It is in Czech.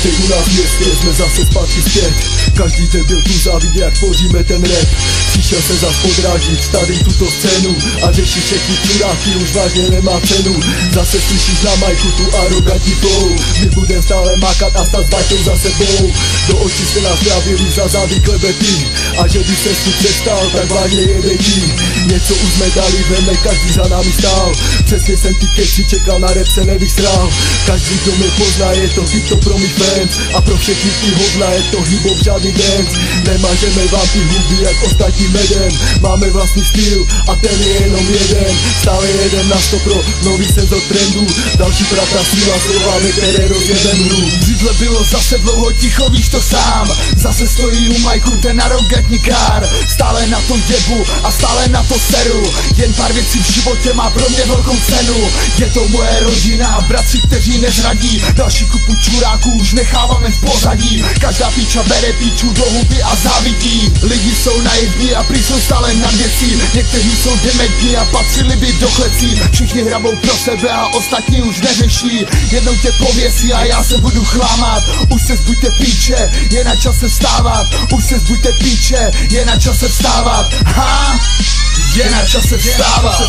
Vítej u nás v městě, jsme zase zpátky zpět. Každý debil tu závidí, jak tvoříme ten rap. Přišel se zas podrážit tady tuto scénu a řešit všechny čuráky už vážně nemá cenu. Zase slyšíš na majku tu arrogantní flow. My budem stále makat a stát s baťou za sebou. Do očí se nás trábili za zády klebety. A že by se tu přestal, tak vážně jede ti. Něco už jsme dali, veme, každý za námi stál. Přesně jsem ty keci čekal, na rap se nevysrál. Každý, kdo mě pozná, je to hip to pro mých fans. A pro všechny ty hovna je to hip-hop, žádný dance. Nemažeme vám ty huby jak ostatní medem. Máme vlastní styl a ten je jenom jeden. Stále jeden na 100 pro nový senzor trendu. Další prata síla slováme, které rozjebem hru. Břidle bylo zase dlouho ticho, víš to sám. Zase stojí u majku ten arrogantní kár. Stále na tom jebu a stále na to seru. Jen pár věcí v životě má pro mě velkou cenu. Je to moje rodina a bratři, kteří nezradí. Další kupu čuráků už necháváme v pozadí. Každá píča bere píču do huby a závidí. Lidi jsou naivní a prý jsou stále nad věcí. Někteří jsou dementní a patřili by do klecí. Všichni hrabou pro sebe a ostatní už neřeší. Jednou tě pověsí a já se budu chlámat. Už se zbuďte píče, je na čase vstávat. Už se zbuďte píče, je na čase vstávat. Ha! Je na čase vstávat.